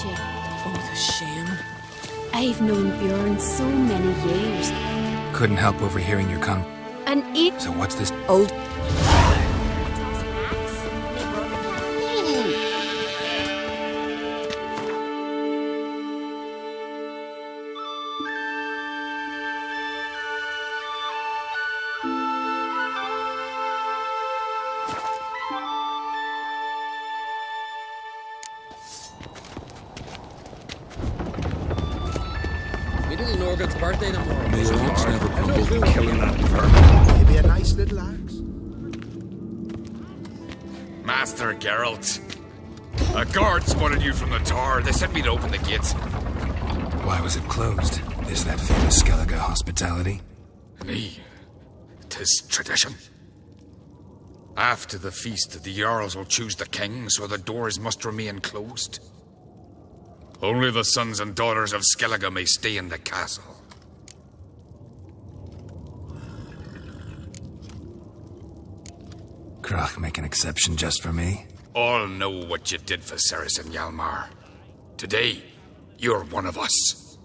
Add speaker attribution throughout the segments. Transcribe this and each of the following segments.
Speaker 1: you.
Speaker 2: Oh, the shame.
Speaker 1: I've known Bjorn so many years.
Speaker 3: Couldn't help overhearing your
Speaker 1: And each
Speaker 3: So what's this?
Speaker 2: Old.
Speaker 4: My little Norgan's birthday tomorrow.
Speaker 5: May your axe never crumble to killing that
Speaker 6: Maybe a nice little axe.
Speaker 7: Master Geralt. A guard spotted you from the tower. They sent me to open the gates.
Speaker 3: Why was it closed? Is that famous Skellige hospitality?
Speaker 7: Me. 'Tis tradition. After the feast, the Jarls will choose the king, so the doors must remain closed. Only the sons and daughters of Skellige may stay in the castle.
Speaker 3: Krach make an exception just for me?
Speaker 7: All know what you did for Ceres and Hjalmar. Today, you're one of us.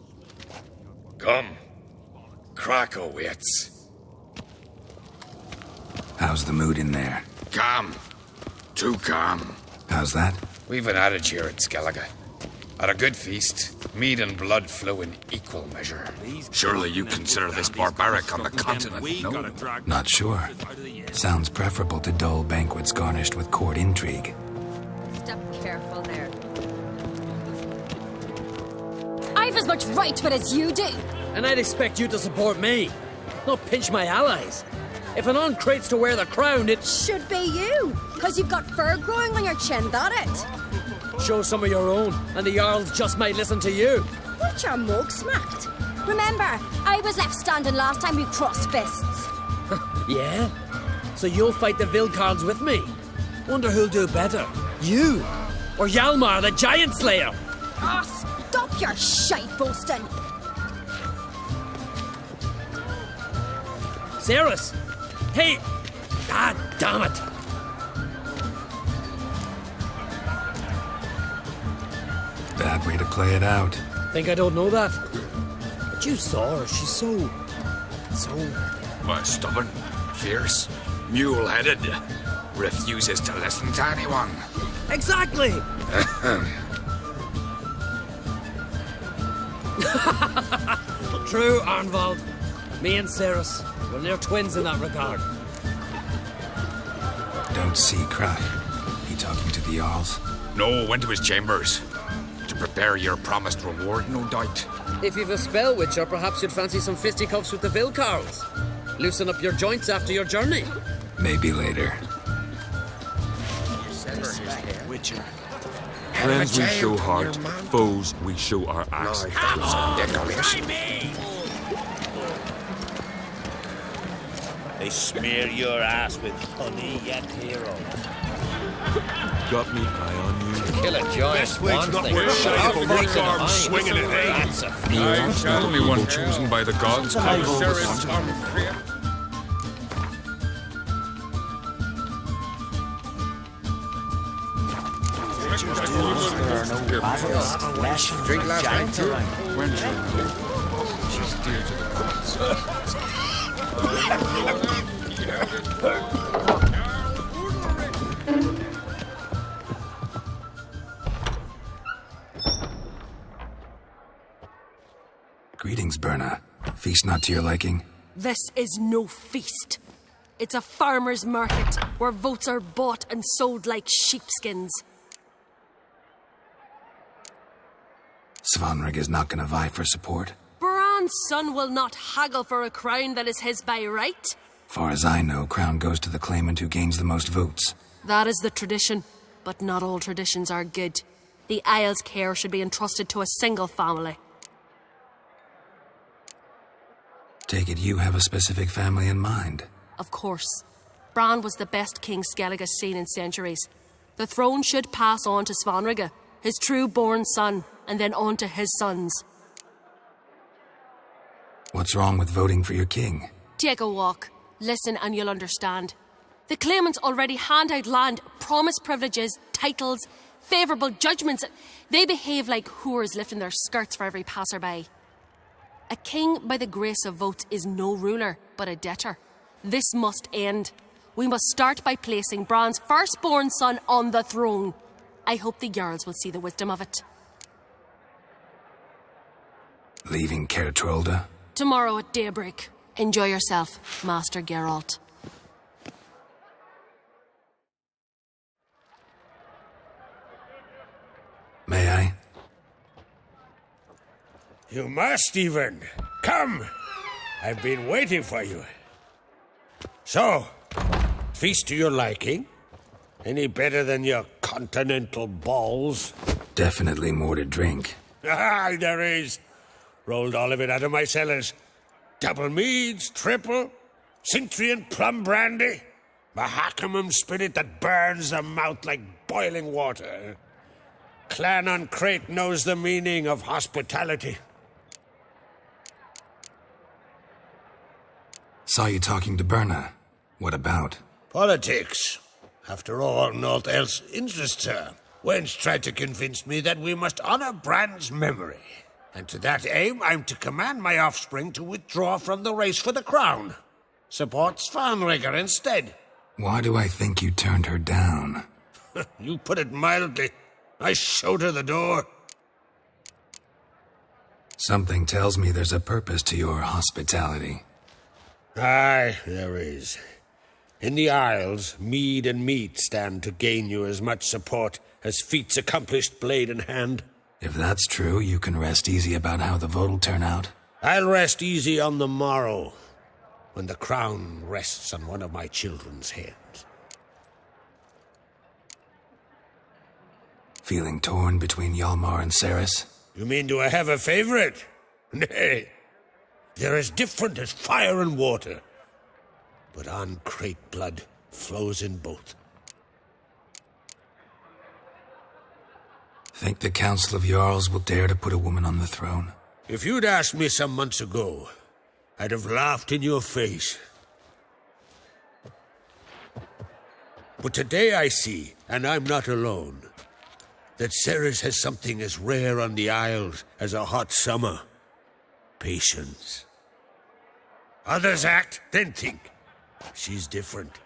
Speaker 7: Come. Krakow waits.
Speaker 3: How's the mood in there?
Speaker 7: Calm. Too calm.
Speaker 3: How's that?
Speaker 7: We've an adage here at Skellige. At a good feast, mead and blood flow in equal measure. Surely you consider this barbaric on the continent, no?
Speaker 3: Not sure. Sounds preferable to dull banquets garnished with court intrigue.
Speaker 1: step careful there. I've as much right to it as you do.
Speaker 4: And I'd expect you to support me, not pinch my allies. If an on crates to wear the crown, it
Speaker 1: Should be you, because you've got fur growing on your chin, that it?
Speaker 4: show some of your own, and the Jarls just might listen to you.
Speaker 1: Get your mug smacked. Remember, I was left standing last time we crossed fists.
Speaker 4: Yeah? So you'll fight the Vilcards with me? Wonder who'll do better, you or Hjalmar the Giant Slayer?
Speaker 1: Oh, stop your shite boasting.
Speaker 4: Ceres! Hey! God damn it!
Speaker 3: Bad way to play it out.
Speaker 4: Think I don't know that? But you saw her, she's so...
Speaker 7: Stubborn, fierce, mule-headed. Refuses to listen to anyone.
Speaker 4: Exactly! True, Arnvald. Me and Ceres, we're near twins in that regard.
Speaker 3: Don't see Krach. He talking to the Jarls?
Speaker 7: No, went to his chambers. To prepare your promised reward, no doubt.
Speaker 4: If you've a spell witcher, perhaps you'd fancy some fisticuffs with the Vilcards. Loosen up your joints after your journey.
Speaker 3: Maybe later.
Speaker 5: Friends we show heart, foes we show our axe.
Speaker 8: They smear your ass with honey, yet hero.
Speaker 5: Got me eye on you.
Speaker 8: Kill a giant one thing.
Speaker 7: arm swinging it, eh?
Speaker 8: That's a
Speaker 7: I'm the only one chosen by the gods. Ceres
Speaker 8: drink last night.
Speaker 7: When she's dear to the gods.
Speaker 3: Greetings, Berna. Feast not to your liking?
Speaker 2: This is no feast. It's a farmer's market where votes are bought and sold like sheepskins.
Speaker 3: Svanrig is not gonna vie for support.
Speaker 2: Bran's son will not haggle for a crown that is his by right.
Speaker 3: Far as I know, crown goes to the claimant who gains the most votes.
Speaker 2: That is the tradition, but not all traditions are good. The Isle's care should be entrusted to a single family.
Speaker 3: Take it you have a specific family in mind.
Speaker 2: Of course. Bran was the best king Skellige's seen in centuries. The throne should pass on to Svanrige, his true-born son, and then on to his sons.
Speaker 3: What's wrong with voting for your king?
Speaker 2: Take a walk. Listen and you'll understand. The claimants already hand out land, promise privileges, titles, favourable judgments. They behave like whores lifting their skirts for every passerby. A king by the grace of votes is no ruler, but a debtor. This must end. We must start by placing Bran's firstborn son on the throne. I hope the Jarls will see the wisdom of it.
Speaker 3: Leaving Caer Trolda?
Speaker 2: Tomorrow at daybreak. Enjoy yourself, Master Geralt.
Speaker 3: May I?
Speaker 6: You must even. Come. I've been waiting for you. So, feast to your liking? Any better than your continental balls?
Speaker 3: Definitely more to drink.
Speaker 6: Ah, there is. Rolled all of it out of my cellars. Double meads, triple, Cintrian plum brandy, Mahakimum spirit that burns the mouth like boiling water. Clan on Crate knows the meaning of hospitality.
Speaker 3: Saw you talking to Berna. What about?
Speaker 6: Politics. After all, naught else interests her. Wench tried to convince me that we must honor Bran's memory. And to that aim, I'm to command my offspring to withdraw from the race for the crown. Support Svanrigger instead.
Speaker 3: Why do I think you turned her down?
Speaker 6: You put it mildly. I showed her the door.
Speaker 3: Something tells me there's a purpose to your hospitality.
Speaker 6: Aye, there is. In the Isles, mead and meat stand to gain you as much support as feats accomplished blade in hand.
Speaker 3: If that's true, you can rest easy about how the vote'll turn out.
Speaker 6: I'll rest easy on the morrow, when the crown rests on one of my children's heads.
Speaker 3: Feeling torn between Hjalmar and Cerys?
Speaker 6: You mean do I have a favorite? Nay. They're as different as fire and water. But on Crate blood flows in both.
Speaker 3: Think the Council of Jarls will dare to put a woman on the throne?
Speaker 6: If you'd asked me some months ago, I'd have laughed in your face. But today I see, and I'm not alone, that Cerys has something as rare on the Isles as a hot summer. Patience. Others act, then think. She's different.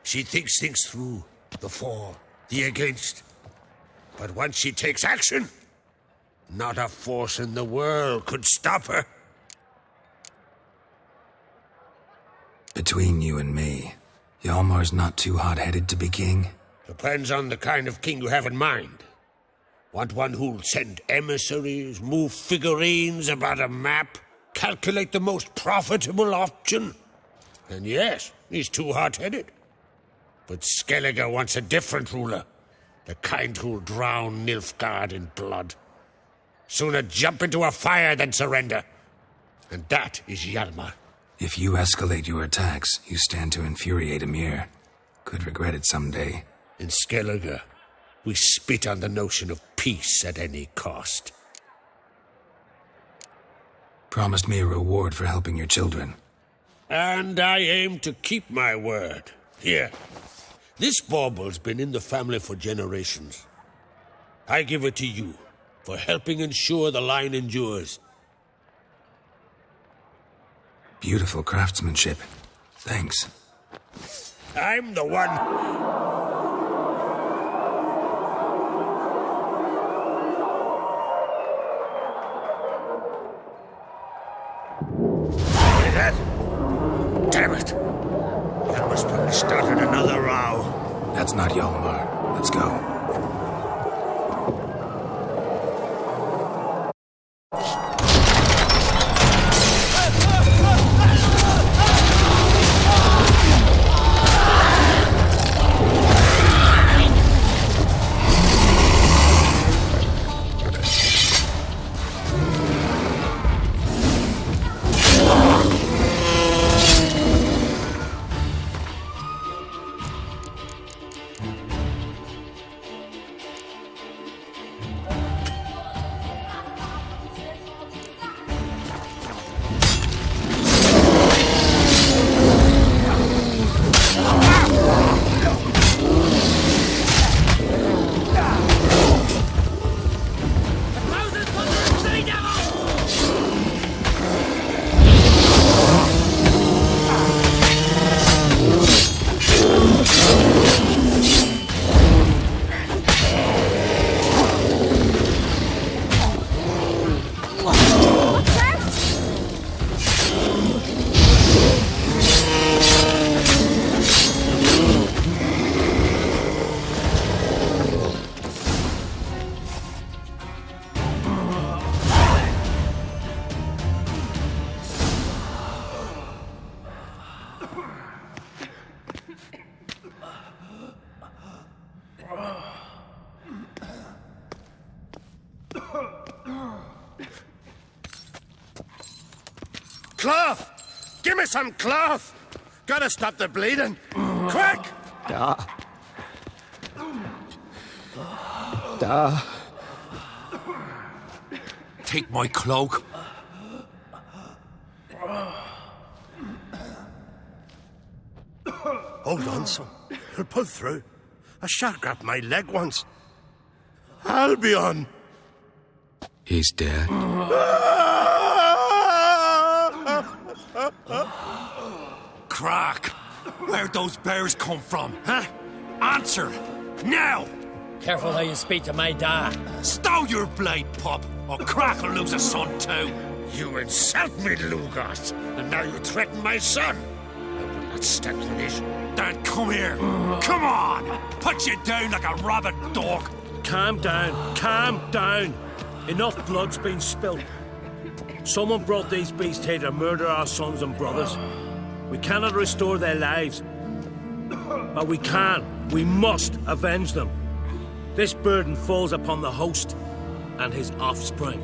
Speaker 6: She thinks things through. The for, the against. But once she takes action, not a force in the world could stop her.
Speaker 3: Between you and me, Hjalmar's not too hot-headed to be king?
Speaker 6: Depends on the kind of king you have in mind. Want one who'll send emissaries, move figurines about a map, calculate the most profitable option? And yes, he's too hot-headed. But Skellige wants a different ruler. The kind who'll drown Nilfgaard in blood. Sooner jump into a fire than surrender. And that is Hjalmar.
Speaker 3: If you escalate your attacks, you stand to infuriate Emir. Could regret it someday.
Speaker 6: In Skellige, we spit on the notion of peace at any cost.
Speaker 3: Promised me a reward for helping your children.
Speaker 6: And I aim to keep my word. Here. This bauble's been in the family for generations. I give it to you for helping ensure the line endures.
Speaker 3: Beautiful craftsmanship. Thanks.
Speaker 6: I'm the one. Hear that? Damn it. That must have started another row.
Speaker 3: That's not Hjalmar. Let's go.
Speaker 6: Cloth! Give me some cloth! Gotta stop the bleeding. Quick!
Speaker 9: Take my cloak.
Speaker 6: Hold on, son. You'll pull through. A shark grabbed my leg once. Albion!
Speaker 5: He's dead.
Speaker 9: Crack! Where'd those bears come from, huh? Answer! Now!
Speaker 4: Careful how you speak to my dad.
Speaker 9: Stow your blade, pup, or Crack will lose a son too.
Speaker 6: You insult me, Lugos, and now you threaten my son. I will not stand for this.
Speaker 9: Then come here. Come on! Put you down like a rabid dog.
Speaker 4: Calm down. Calm down. Enough blood's been spilt. Someone brought these beasts here to murder our sons and brothers. We cannot restore their lives. But we can. We must avenge them. This burden falls upon the host and his offspring.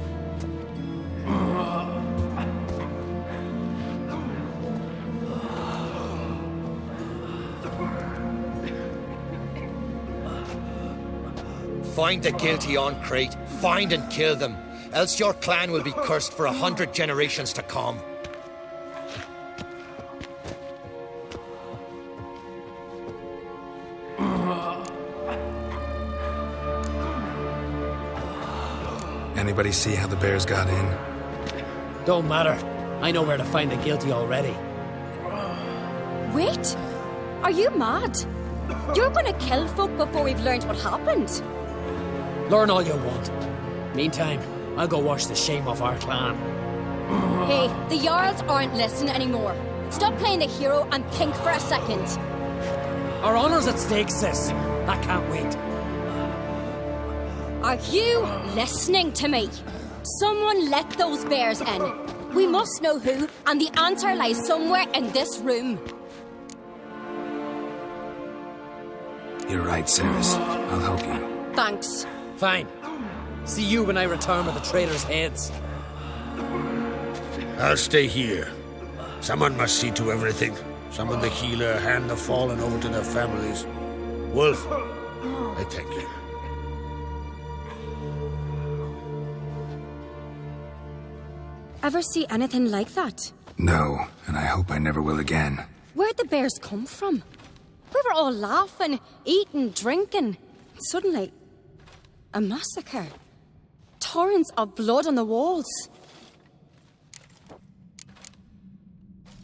Speaker 10: Find the guilty on Crete. Find and kill them. Else your clan will be cursed for 100 generations to come.
Speaker 3: Anybody see how the bears got in?
Speaker 4: Don't matter. I know where to find the guilty already.
Speaker 1: Wait! Are you mad? You're gonna kill folk before we've learned what happened.
Speaker 4: Learn all you want. Meantime, I'll go wash the shame off our clan.
Speaker 1: Hey, the Jarls aren't listening anymore. Stop playing the hero and think for a second.
Speaker 4: Our honor's at stake, sis. I can't wait.
Speaker 1: Are you listening to me? Someone let those bears in. We must know who, and the answer lies somewhere in this room.
Speaker 3: You're right, Ceres. I'll help you.
Speaker 1: Thanks.
Speaker 4: Fine. See you when I return with the traitors' heads.
Speaker 6: I'll stay here. Someone must see to everything. Summon the healer, hand the fallen over to their families. Wolf, I thank you.
Speaker 1: Ever see anything like that?
Speaker 3: No, and I hope I never will again.
Speaker 1: Where'd the bears come from? We were all laughing, eating, drinking. Suddenly, a massacre. Torrents of blood on the walls.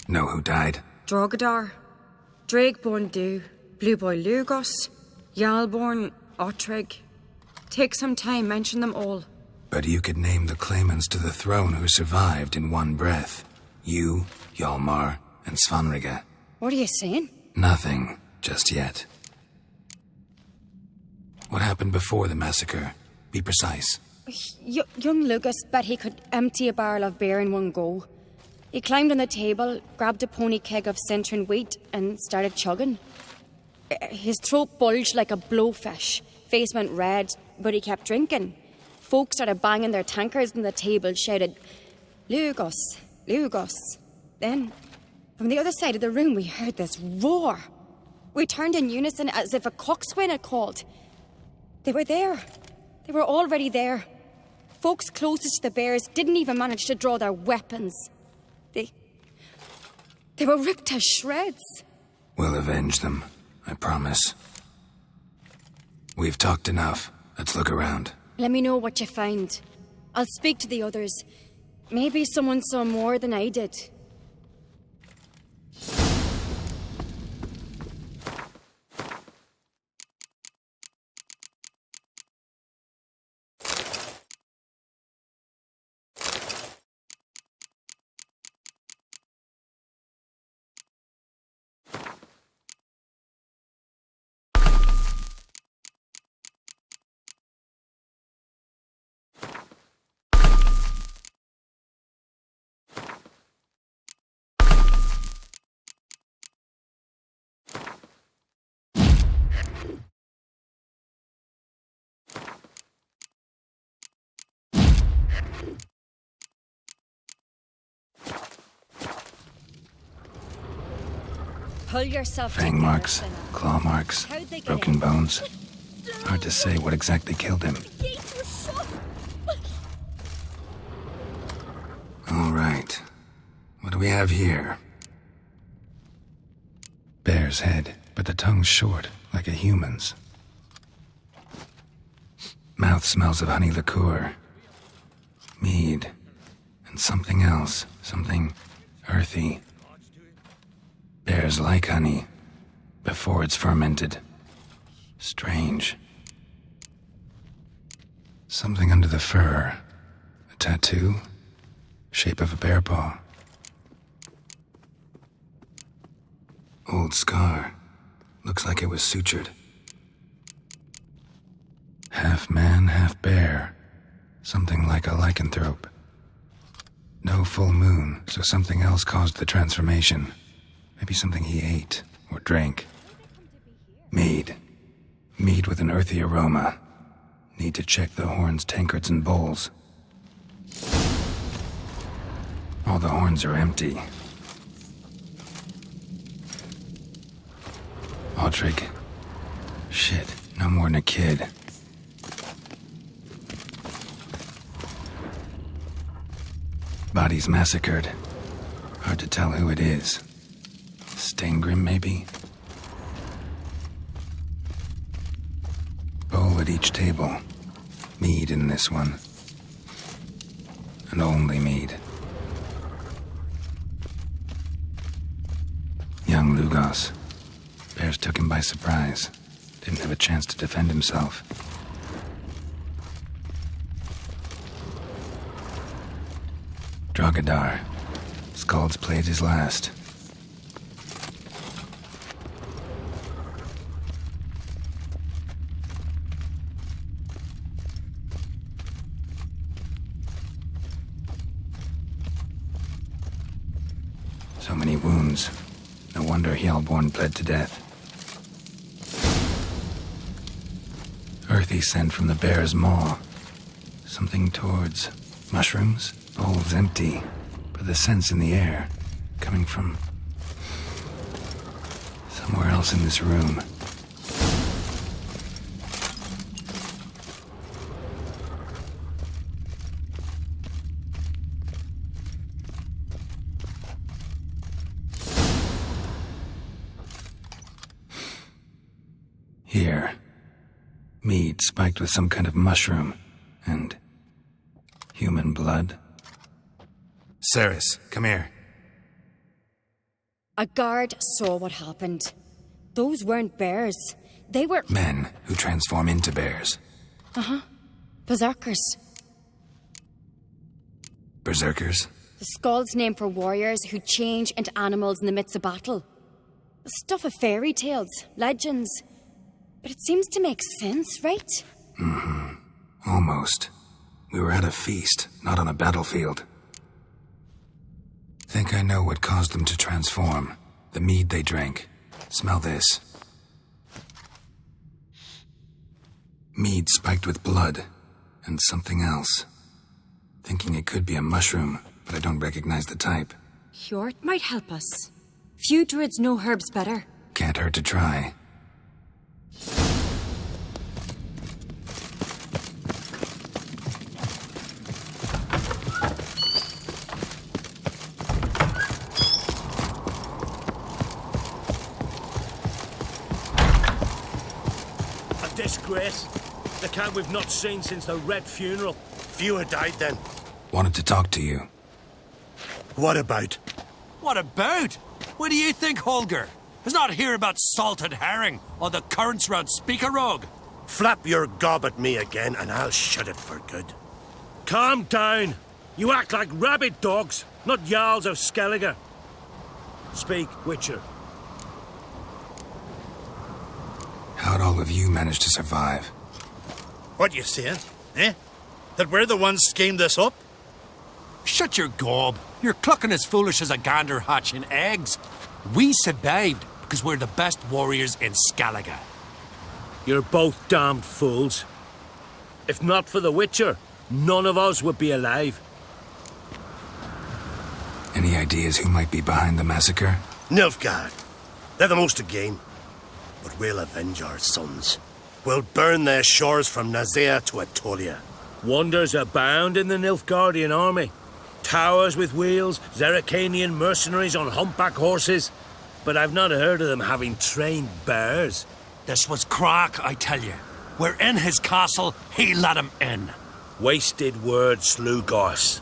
Speaker 3: Know who died?
Speaker 11: Drogadar, Drakeborn Du, Blue Boy Lugos, Yalborn, Ottrig. Take some time, mention them all.
Speaker 3: But you could name the claimants to the throne who survived in one breath. You, Hjalmar, and Svanrige.
Speaker 1: What are you saying?
Speaker 3: Nothing, just yet. What happened before the massacre? Be precise.
Speaker 11: Young Lucas bet he could empty a barrel of beer in one go. He climbed on the table, grabbed a pony keg of Centron wheat, and started chugging. His throat bulged like a blowfish. Face went red, but he kept drinking. Folk started banging their tankards on the table, shouted, "Lugos, Lugos." Then, from the other side of the room, we heard this roar. We turned in unison as if a coxswain had called. They were there. They were already there. Folks closest to the bears didn't even manage to draw their weapons. They were ripped to shreds.
Speaker 3: We'll avenge them, I promise. We've talked enough. Let's look around.
Speaker 11: Let me know what you find. I'll speak to the others. Maybe someone saw more than I did. pull yourself
Speaker 3: Fang
Speaker 11: together,
Speaker 3: marks,
Speaker 11: fella.
Speaker 3: claw marks,
Speaker 11: How'd they get
Speaker 3: broken
Speaker 11: in?
Speaker 3: bones. Hard to say what exactly killed him.
Speaker 1: The gates were shut.
Speaker 3: All right. What do we have here? Bear's head, but the tongue's short, like a human's. Mouth smells of honey liqueur. Mead. And something else. Something earthy. Bears like honey. Before it's fermented. Strange. Something under the fur. A tattoo? Shape of a bear paw. Old scar. Looks like it was sutured. Half man, half bear. Something like a lycanthrope. No full moon, so something else caused the transformation. Maybe something he ate or drank. Mead. Mead with an earthy aroma. Need to check the horns, tankards, and bowls. All the horns are empty. Audrig. Shit, no more than a kid. Bodies massacred. Hard to tell who it is. Stangrim, maybe? Bowl at each table. Mead in this one. And only mead. Young Lugos. Bears took him by surprise. Didn't have a chance to defend himself. Drogadar. Skald's played his last. So many wounds. No wonder Hjalborn bled to death. Earthy scent from the bear's maw. Something towards mushrooms? Bowl's empty, but the scent's in the air. Coming from somewhere else in this room. Here. Mead spiked with some kind of mushroom. And human blood. Ceres, come here.
Speaker 11: A guard saw what happened. Those weren't bears. They were...
Speaker 3: Men who transform into bears.
Speaker 11: Uh-huh. Berserkers.
Speaker 3: Berserkers?
Speaker 11: The Skald's name for warriors who change into animals in the midst of battle. The stuff of fairy tales, legends. But it seems to make sense, right?
Speaker 3: Mm-hmm. Almost. We were at a feast, not on a battlefield. Think I know what caused them to transform. The mead they drank. Smell this. Mead spiked with blood. And something else. Thinking it could be a mushroom, but I don't recognize the type.
Speaker 11: Hjort might help us. Few druids know herbs better.
Speaker 3: Can't hurt to try.
Speaker 4: Disgrace. The cat we've not seen since the Red funeral.
Speaker 8: Fewer died then.
Speaker 3: Wanted to talk to you.
Speaker 8: What about?
Speaker 9: What about? What do you think, Holger? Is not hear about salted herring or the currents round Speakerog?
Speaker 8: Flap your gob at me again and I'll shut it for good.
Speaker 4: Calm down. You act like rabid dogs, not Jarls of Skellige. Speak, Witcher.
Speaker 3: How'd all of you manage to survive?
Speaker 8: What you saying? Eh? That we're the ones schemed this up?
Speaker 9: Shut your gob. You're clucking as foolish as a gander hatching eggs. We survived because we're the best warriors in Skellige.
Speaker 4: You're both damned fools. If not for the Witcher, none of us would be alive.
Speaker 3: Any ideas who might be behind the massacre?
Speaker 8: Nilfgaard.
Speaker 12: They're the most to gain. But we'll avenge our sons. We'll burn their shores from Nazea to Atolia.
Speaker 4: Wonders abound in the Nilfgaardian army. Towers with wheels, Zerrikanian mercenaries on humpback horses. But I've not heard of them having trained bears.
Speaker 9: This was Croc, I tell you. We're in his castle, he let him in.
Speaker 4: Wasted words, Slugos.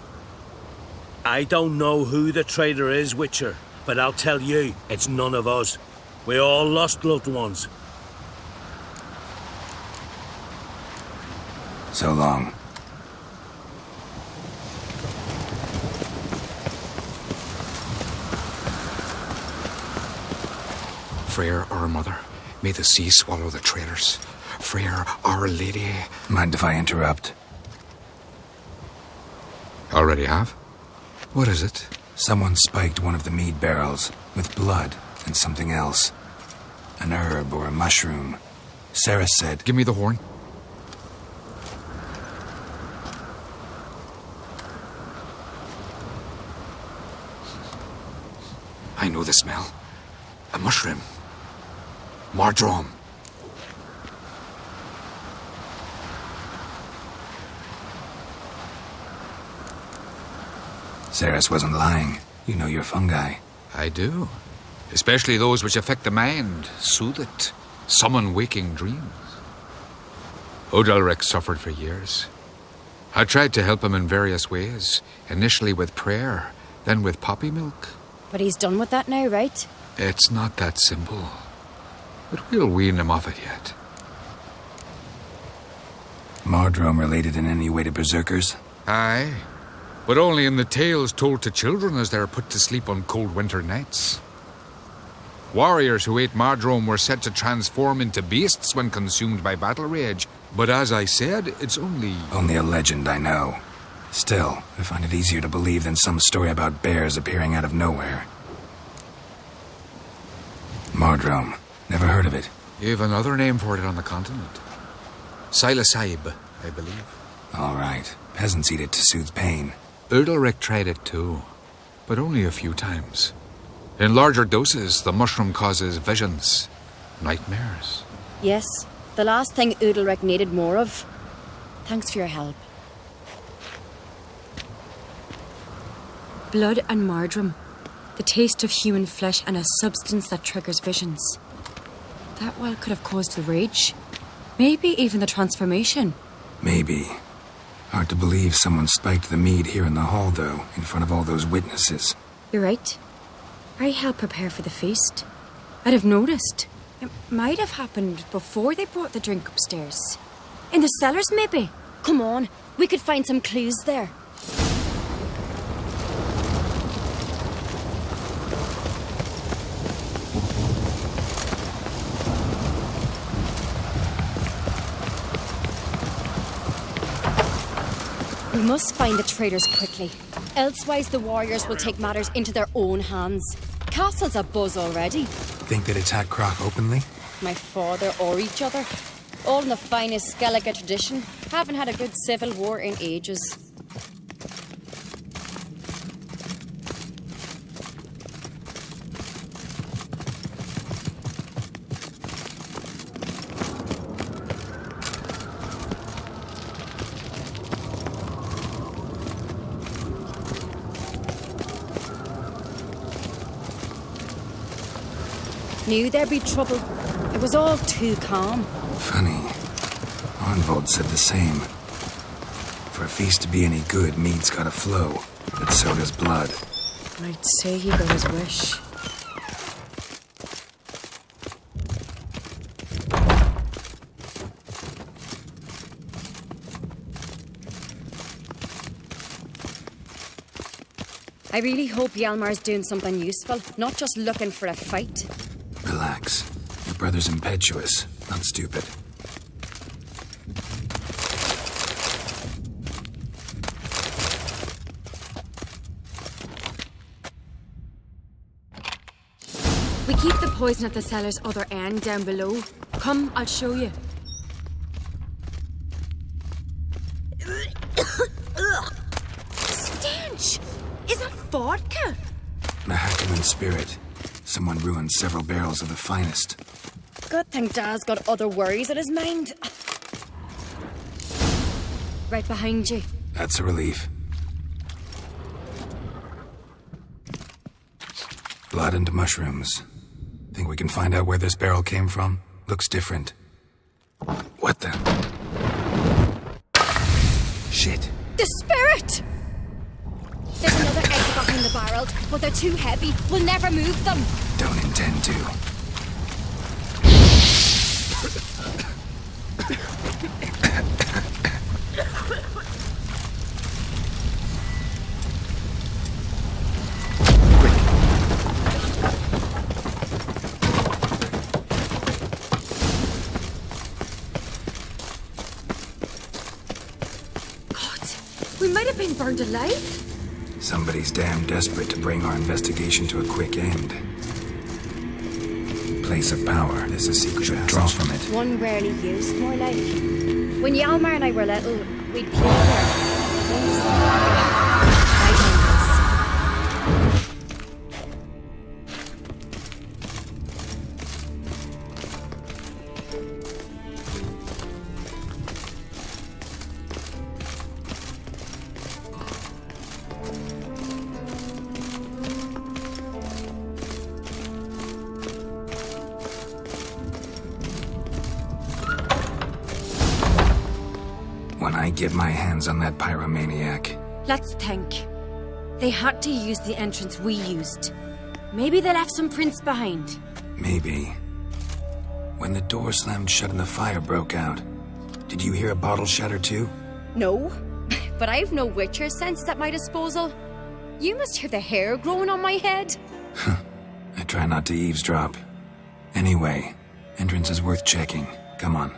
Speaker 4: I don't know who the traitor is, Witcher, but I'll tell you, it's none of us. We all lost loved ones.
Speaker 3: So long.
Speaker 7: Freyr, our mother, may the sea swallow the traitors. Freyr, our lady.
Speaker 3: Mind if I interrupt?
Speaker 7: Already have? What is it?
Speaker 3: Someone spiked one of the mead barrels with blood and something else. An herb or a mushroom. Sarah said...
Speaker 7: Give me the horn. I know the smell. A mushroom. Mardrome.
Speaker 3: Ceres wasn't lying. You know your fungi.
Speaker 7: I do. Especially those which affect the mind, soothe it, summon waking dreams. Odalric suffered for years. I tried to help him in various ways, initially with prayer, then with poppy milk.
Speaker 11: But he's done with that now, right?
Speaker 7: It's not that simple. But we'll wean him off it yet.
Speaker 3: Mardrome related in any way to berserkers?
Speaker 7: Aye, but only in the tales told to children as they're put to sleep on cold winter nights. Warriors who ate Mardrome were said to transform into beasts when consumed by battle rage, but as I said, it's only...
Speaker 3: Only a legend, I know. Still, I find it easier to believe than some story about bears appearing out of nowhere. Mardrome. Never heard of it.
Speaker 7: You've another name for it on the continent. Psilocybe, I believe.
Speaker 3: All right. Peasants eat it to soothe pain.
Speaker 7: Udalric tried it too, but only a few times. In larger doses, the mushroom causes visions, nightmares.
Speaker 11: Yes, the last thing Udalric needed more of. Thanks for your help. Blood and Mardrome. The taste of human flesh and a substance that triggers visions. That well could have caused the rage. Maybe even the transformation.
Speaker 3: Maybe. Hard to believe someone spiked the mead here in the hall, though, in front of all those witnesses.
Speaker 11: You're right. I helped prepare for the feast. I'd have noticed. It might have happened before they brought the drink upstairs. In the cellars, maybe. Come on, we could find some clues there. We must find the traitors quickly. Elsewise, the warriors will take matters into their own hands. Castle's abuzz already.
Speaker 3: Think they'd attack Croc openly?
Speaker 11: My father or each other. All in the finest Skellige tradition. Haven't had a good civil war in ages. Knew there'd be trouble. It was all too calm.
Speaker 3: Funny. Arnvold said the same. For a feast to be any good, mead's gotta flow, but so does blood.
Speaker 11: I'd say he got his wish. I really hope Hjalmar's doing something useful, not just looking for a fight.
Speaker 3: Relax. Your brother's impetuous, not stupid.
Speaker 11: We keep the poison at the cellar's other end down below. Come, I'll show you. Stench! Is that vodka?
Speaker 3: Mahakaman spirit. Someone ruined several barrels of the finest.
Speaker 11: Good thing Dad's got other worries in his mind. Right behind you.
Speaker 3: That's a relief. Blood and mushrooms. Think we can find out where this barrel came from? Looks different. What the? Shit.
Speaker 11: The spirit! There's another exit behind the barrels, but they're too heavy. We'll never move them.
Speaker 3: Don't intend to.
Speaker 11: We might have been burned alive.
Speaker 3: Somebody's damn desperate to bring our investigation to a quick end. Place of power. There's a secret draw from it.
Speaker 11: One rarely used, more like. When Yalmar and I were little, we'd play there.
Speaker 3: When I get my hands on that pyromaniac.
Speaker 11: Let's think. They had to use the entrance we used. Maybe they left some prints behind.
Speaker 3: Maybe. When the door slammed shut and the fire broke out, did you hear a bottle shatter too?
Speaker 11: No, but I've no Witcher senses at my disposal. You must hear the hair growing on my head.
Speaker 3: I try not to eavesdrop. Anyway, entrance is worth checking. Come on.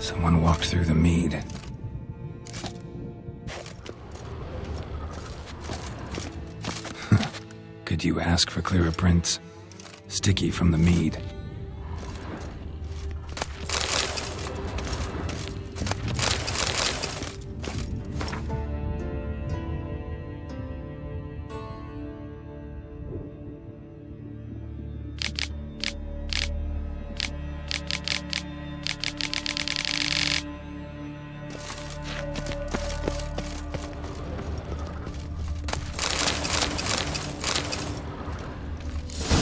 Speaker 3: Someone walked through the mead. Could you ask for clearer prints? Sticky from the mead.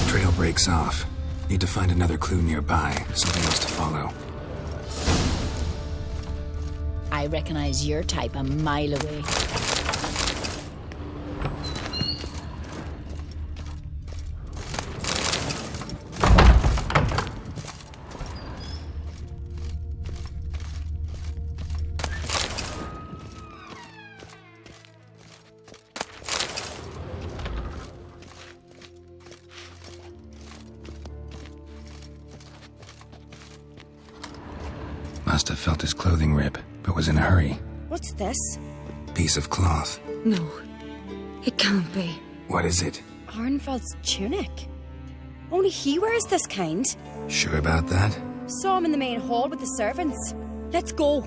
Speaker 3: Trail breaks off. Need to find another clue nearby, something else to follow.
Speaker 13: I recognize your type a mile away.
Speaker 3: Must have felt his clothing rip, but was in a hurry.
Speaker 11: What's this?
Speaker 3: Piece of cloth.
Speaker 11: No, it can't be.
Speaker 3: What is it?
Speaker 11: Arnvald's tunic. Only he wears this kind.
Speaker 3: Sure about that?
Speaker 11: Saw him in the main hall with the servants. Let's go.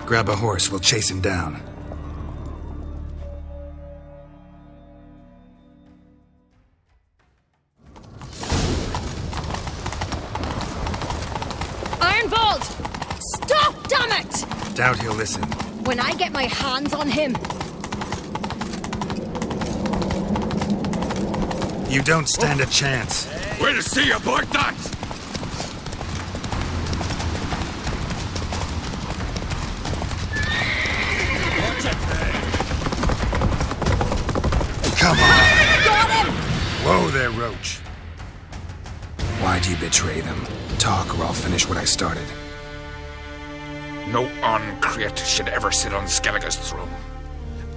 Speaker 3: Grab a horse, we'll chase him down.
Speaker 11: Arnvald! Stop, damn it!
Speaker 3: Doubt he'll listen.
Speaker 11: When I get my hands on him.
Speaker 3: You don't stand a chance.
Speaker 7: Where to see you, boy, that?
Speaker 3: Come on! Why'd you betray them? Talk or I'll finish what I started.
Speaker 7: No uncreate should ever sit on Skellige's throne.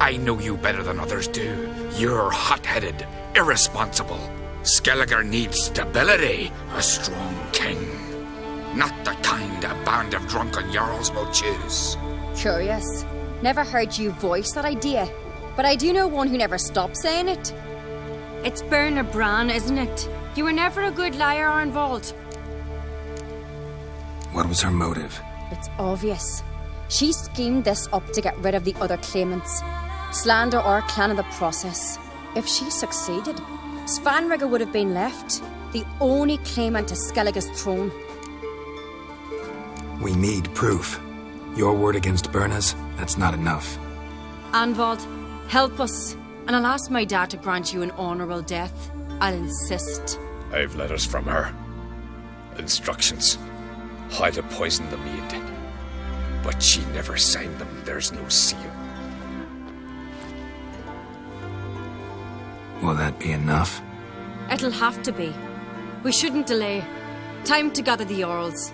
Speaker 7: I know you better than others do. You're hot-headed, irresponsible. Skellige needs stability, a strong king. Not the kind a band of drunken jarls will choose.
Speaker 11: Curious. Never heard you voice that idea, but I do know one who never stopped saying it. It's Berna Bran, isn't it? You were never a good liar, Arnvald.
Speaker 3: What was her motive?
Speaker 11: It's obvious. She schemed this up to get rid of the other claimants. Slander our clan in the process. If she succeeded, Svanrige would have been left, the only claimant to Skellige's throne.
Speaker 3: We need proof. Your word against Berna's, that's not enough.
Speaker 11: Arnvald, help us, and I'll ask my dad to grant you an honourable death. I'll insist.
Speaker 7: I've letters from her. Instructions. How to poison the maid. But she never signed them. There's no seal.
Speaker 3: Will that be enough?
Speaker 11: It'll have to be. We shouldn't delay. Time to gather the Jarls.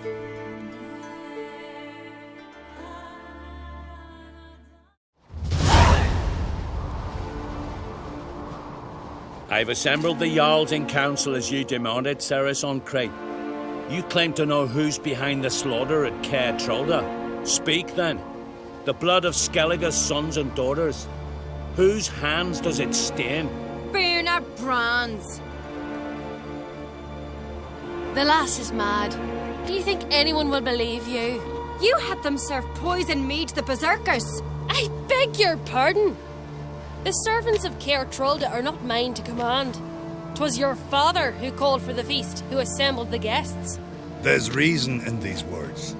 Speaker 4: I've assembled the Jarls in council as you demanded, Ceres on Crate. You claim to know who's behind the slaughter at Caer Trolda. Speak then. The blood of Skellige's sons and daughters. Whose hands does it stain?
Speaker 11: Berna Bran's.
Speaker 2: The lass is mad. Do you think anyone will believe you?
Speaker 11: You had them serve poison mead to the berserkers.
Speaker 2: I beg your pardon. The servants of Caer Trolda are not mine to command. 'Twas your father who called for the feast, who assembled the guests.
Speaker 14: There's reason in these words.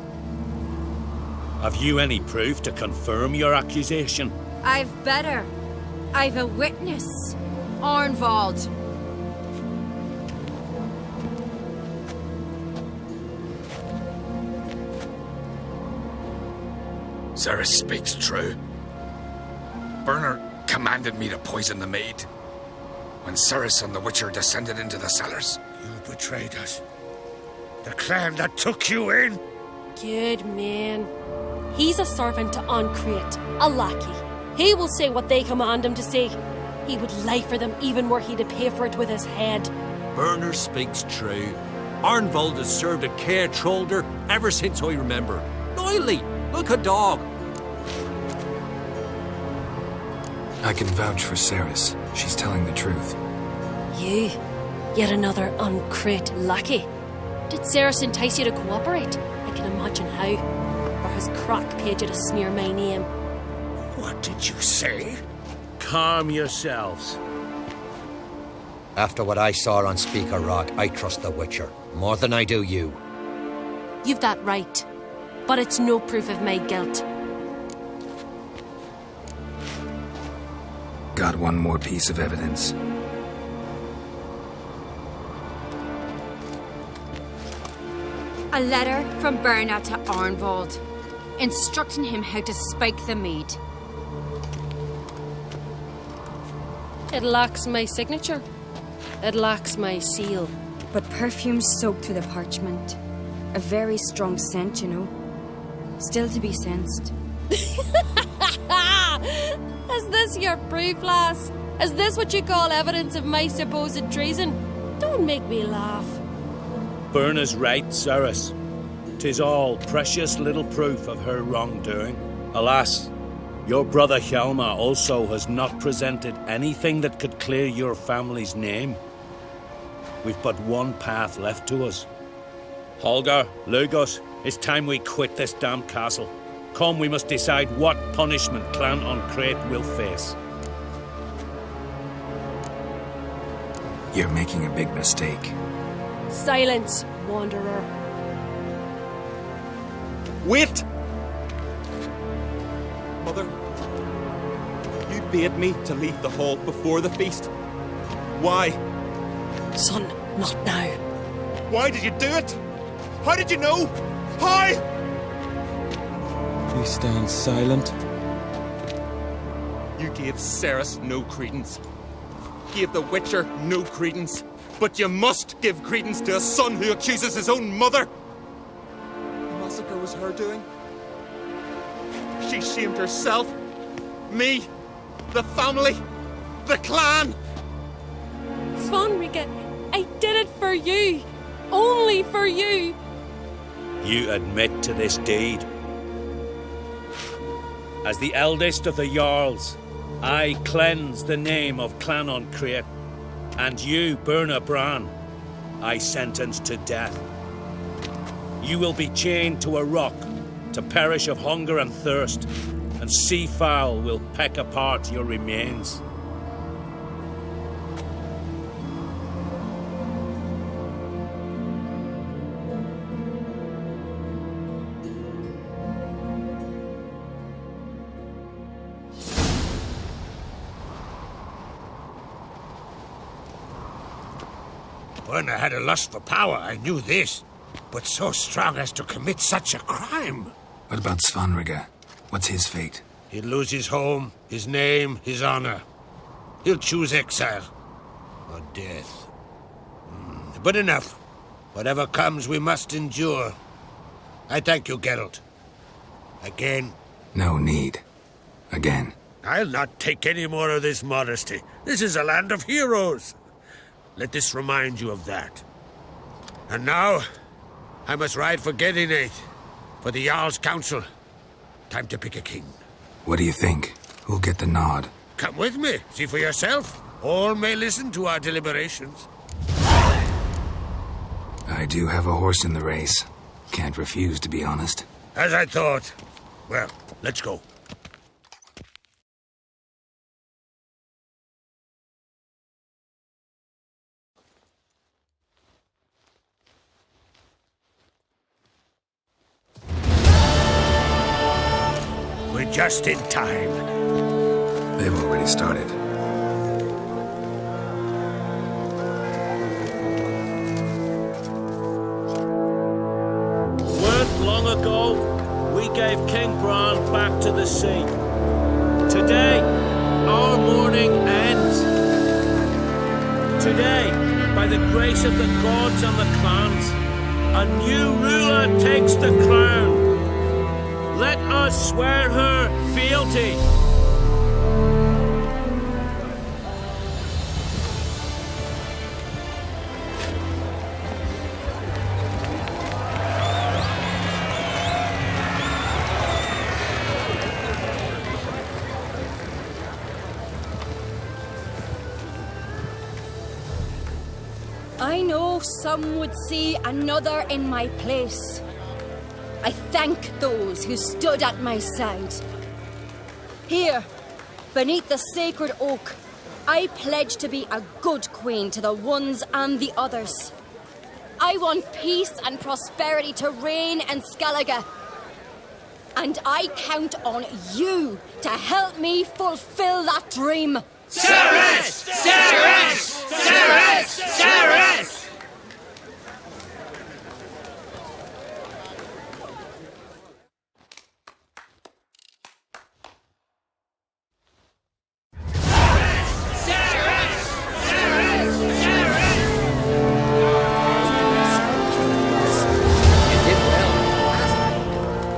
Speaker 4: Have you any proof to confirm your accusation?
Speaker 11: I've better. I've a witness. Arnvald.
Speaker 7: Ceres speaks true. Berna commanded me to poison the maid. When Ceres and the Witcher descended into the cellars.
Speaker 6: You betrayed us. The clan that took you in.
Speaker 2: Good man. He's a servant to Ancreate, a lackey. He will say what they command him to say. He would lie for them even were he to pay for it with his head.
Speaker 9: Berner speaks true. Arnvald has served at Caer Trolda ever since I remember. Noily, look a dog.
Speaker 3: I can vouch for Ceres. She's telling the truth.
Speaker 2: You, yet another Ancreate lackey. Did Ceres entice you to cooperate? I can imagine how. Or has Crack paid you to smear my name?
Speaker 6: What did you say?
Speaker 4: Calm yourselves.
Speaker 10: After what I saw on Speaker Rock, I trust the Witcher more than I do you.
Speaker 2: You've that right. But it's no proof of my guilt.
Speaker 3: Got one more piece of evidence.
Speaker 11: A letter from Berna to Arnvald, instructing him how to spike the mead.
Speaker 2: It lacks my signature. It lacks my seal.
Speaker 11: But perfume soaked through the parchment. A very strong scent, you know. Still to be sensed.
Speaker 2: Is this your proof, lass? Is this what you call evidence of my supposed treason? Don't make me laugh.
Speaker 4: Berna's right, Ceres. 'Tis all precious little proof of her wrongdoing. Alas, your brother Hjalmar also has not presented anything that could clear your family's name. We've but one path left to us. Holger, Lugos, it's time we quit this damn castle. Come, we must decide what punishment Clan Ancreate will face.
Speaker 3: You're making a big mistake.
Speaker 2: Silence, wanderer.
Speaker 15: Wait! Mother, you bade me to leave the hall before the feast. Why?
Speaker 2: Son, not now.
Speaker 15: Why did you do it? How did you know? How?
Speaker 16: Please stand silent.
Speaker 15: You gave Ceres no credence. Gave the Witcher no credence. But you must give credence to a son who accuses his own mother. The massacre was her doing. She shamed herself, me, the family, the clan.
Speaker 2: Svanrika, I did it for you. Only for you.
Speaker 4: You admit to this deed. As the eldest of the Jarls, I cleanse the name of Clan Create, and you, Burna Bran, I sentence to death. You will be chained to a rock to perish of hunger and thirst, and sea fowl will peck apart your remains.
Speaker 6: When I had a lust for power, I knew this. But so strong as to commit such a crime.
Speaker 3: What about Svanrika? What's his fate?
Speaker 6: He'll lose his home, his name, his honor. He'll choose exile. Or death. But enough. Whatever comes, we must endure. I thank you, Geralt. Again.
Speaker 3: No need. Again.
Speaker 6: I'll not take any more of this modesty. This is a land of heroes. Let this remind you of that. And now, I must ride for Gedinath, for the Jarl's Council. Time to pick a king.
Speaker 3: What do you think? Who'll get the nod?
Speaker 6: Come with me, see for yourself. All may listen to our deliberations.
Speaker 3: I do have a horse in the race. Can't refuse, to be honest.
Speaker 6: As I thought. Well, let's go. Just in time.
Speaker 3: They've already started.
Speaker 4: Weren't long ago, we gave King Bran back to the sea. Today, our mourning ends. Today, by the grace of the gods and the clans, a new ruler takes the crown. Let us swear her fealty.
Speaker 11: I know some would see another in my place. I thank those who stood at my side. Here, beneath the sacred oak, I pledge to be a good queen to the ones and the others. I want peace and prosperity to reign in Skellige. And I count on you to help me fulfill that dream.
Speaker 16: Cerys! Cerys! Cerys! Cerys!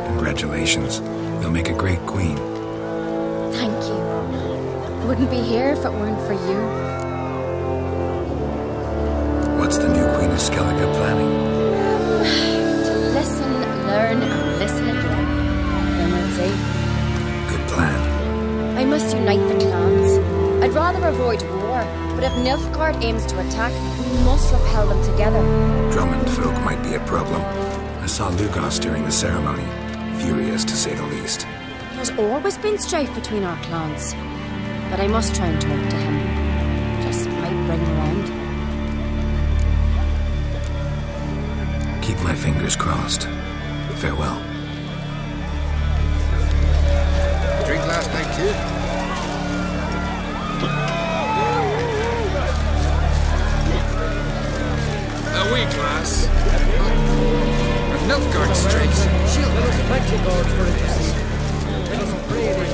Speaker 3: Congratulations. You'll make a great queen.
Speaker 11: Thank you. I wouldn't be here if it weren't for you.
Speaker 3: What's the new Queen of Skellige planning?
Speaker 11: To listen, learn, and listen again. Then we'll see.
Speaker 3: Good plan.
Speaker 11: I must unite the clans. I'd rather avoid war, but if Nilfgaard aims to attack, we must repel them together.
Speaker 3: Drummond folk might be a problem. I saw Lugos during the ceremony. Furious, to say the least.
Speaker 11: There's always been strife between our clans. But I must try and talk to him. Just might bring him around.
Speaker 3: Keep my fingers crossed. Farewell.
Speaker 10: You drink last night too?
Speaker 7: A wee glass. Nilfgaard strikes.
Speaker 10: Let us plenty, Lord, for it. Let us pray that